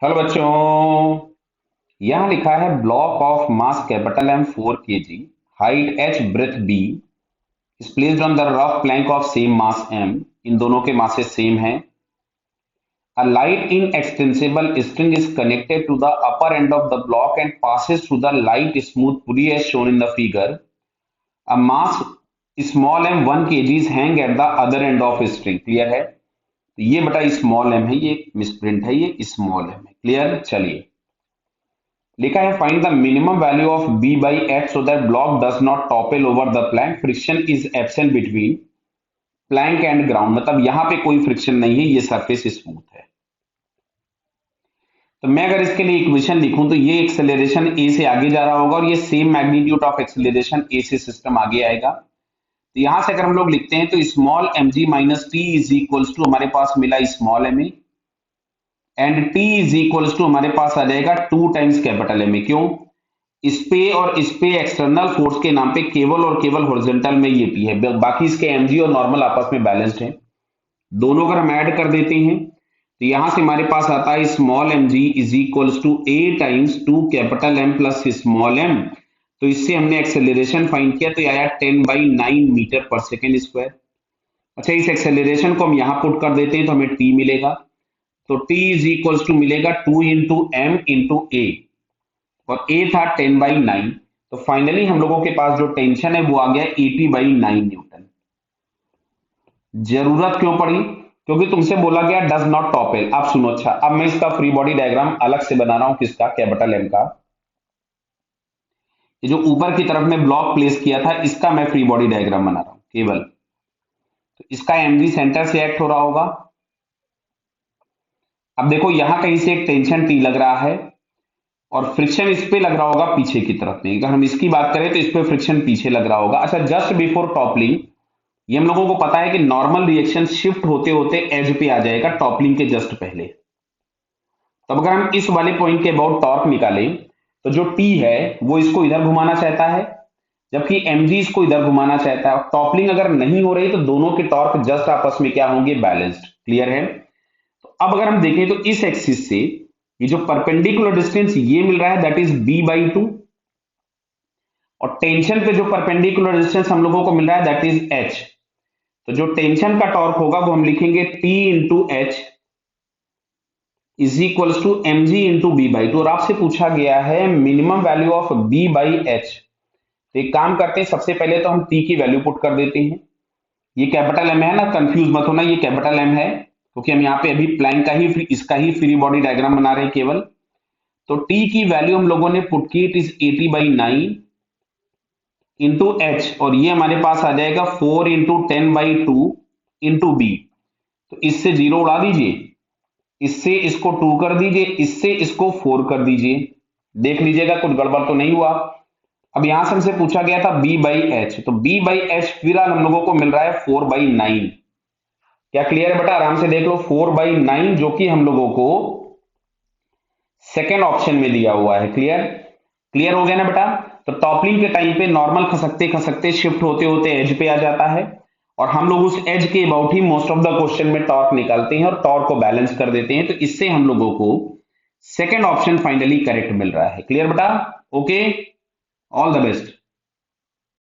Hello बच्चों। यहाँ लिखा है block of mass capital M 4 kg, height h, breadth b is placed on the rough plank of same mass m। इन दोनों के masses same हैं। A light inextensible string is connected to the upper end of the block and passes through the light smooth pulley as shown in the figure। A mass small m 1 kg is hang at the other end of string। Clear है? तो ये बटा small m है, ये misprint है, ये small m है। Clear? चलिए, लिखा है find the minimum value of b by H so that block does not topple over the plank, friction is absent between plank and ground. मतलब यहां पे कोई फ्रिक्शन नहीं है, ये सरफेस स्मूथ है। तो मैं अगर इसके लिए इक्वेशन लिखूं तो ये एक्सेलरेशन a से आगे जा रहा होगा और ये same magnitude of acceleration a से सिस्टम आगे आएगा। तो यहां से अगर हम लोग लिखते हैं तो small M G minus T is equals to हमारे पास मिला small M A and T is equals to हमारे पास आ जाएगा 2 टाइम्स कैपिटल एम ए। क्यों? इस पे और इस पे एक्सटर्नल फोर्स के नाम पे केवल और केवल हॉरिजॉन्टल में ये पी है, बाकी इसके एमजी और नॉर्मल आपस में बैलेंस्ड है। दोनों अगर हम ऐड कर देते हैं तो यहां से हमारे पास आता है small M G is equals to A times 2 capital M plus small M. तो इससे हमने एक्सेलरेशन फाइंड किया तो ये आया 10/9 मीटर पर सेकेंड स्क्वायर। अच्छा, इस एक्सेलरेशन को हम यहां पुट कर देते हैं तो हमें टी मिलेगा। तो टी इज इक्वल्स टू मिलेगा 2 इंटू एम इंटू ए और ए था 10/9। तो फाइनली हम लोगों के पास जो टेंशन है वो आ गया 80/9 न्यूटन। जरूरत क्यों पड़ी? क्योंकि तुमसे बोला गया डज नॉट टॉपल। आप सुनो, अच्छा अब मैं इसका फ्री बॉडी डायग्राम अलग से बना रहा हूं। किसका? कैपिटल एम का। ये जो ऊपर की तरफ में ब्लॉक प्लेस किया था इसका मैं फ्री बॉडी डायग्राम बना रहा हूं केवल। तो इसका एमजी सेंटर से एक्ट हो रहा होगा। अब देखो यहां कहीं से एक टेंशन टी लग रहा है और फ्रिक्शन इस पे लग रहा होगा पीछे की तरफ में। अगर हम इसकी बात करें तो इस पे फ्रिक्शन पीछे लग रहा होगा। अच्छा, जस्ट बिफोर टॉपलिंग ये हम लोगों को पता है कि नॉर्मल रिएक्शन शिफ्ट होते होते एज पे आ जाएगा टॉपलिंग के जस्ट पहले। तो अगर हम इस वाले पॉइंट के अबाउट टॉर्क निकालें तो जो टी है वो इसको इधर घुमाना चाहता है जबकि एमजी इसको इधर घुमाना चाहता है। टॉपलिंग अगर नहीं हो रही तो दोनों के टॉर्क जस्ट आपस में क्या होंगे? बैलेंस्ड। क्लियर है? तो अब अगर हम देखें तो इस एक्सिस से ये जो परपेंडिकुलर डिस्टेंस ये मिल रहा है दैट इज b/2 और टेंशन पे जो परपेंडिकुलर डिस्टेंस हम लोगों को मिल रहा है दैट इज h। तो जो टेंशन का टॉर्क होगा वो हम लिखेंगे T into H is equals to M G into b/2 और आपसे पूछा गया है मिनिमम वैल्यू ऑफ b/h। तो एक काम करते हैं, सबसे पहले तो हम T की वैल्यू पुट कर देते हैं। ये कैपिटल एम है ना, कंफ्यूज मत होना, ये कैपिटल एम है क्योंकि हम यहाँ पे अभी प्लैंक का ही इसका ही फ्री बॉडी डायग्राम बना रहे हैं केवल। तो टी की वैल्यू हम लोगों ने पुट की, इट इज 80/9 इंटू एच और ये हमारे पास आ जाएगा 4 इंटू 10/2 इंटू बी। तो इससे जीरो उड़ा दीजिए, इससे इसको 2 कर दीजिए, इससे इसको 4 कर दीजिए। देख लीजिएगा कुछ गड़बड़ तो नहीं हुआ। अब यहां से हमसे पूछा गया था b/h, तो b/h फिलहाल हम लोगों को मिल रहा है 4/9। क्या क्लियर है बेटा? आराम से देख लो, 4/9 जो कि हम लोगों को सेकेंड ऑप्शन में दिया हुआ है। क्लियर? क्लियर हो गया ना बेटा? तो टॉपलिंग के टाइम पे नॉर्मल खसकते खसकते शिफ्ट होते होते एज पे आ जाता है और हम लोग उस एज के about he most of the question में टॉर्क निकालते हैं और टॉर्क को बैलेंस कर देते हैं। तो इससे हम लोगों को सेकेंड ऑप्शन फाइनली करेक्ट मिल रहा है। क्लियर बेटा? Okay, all the best.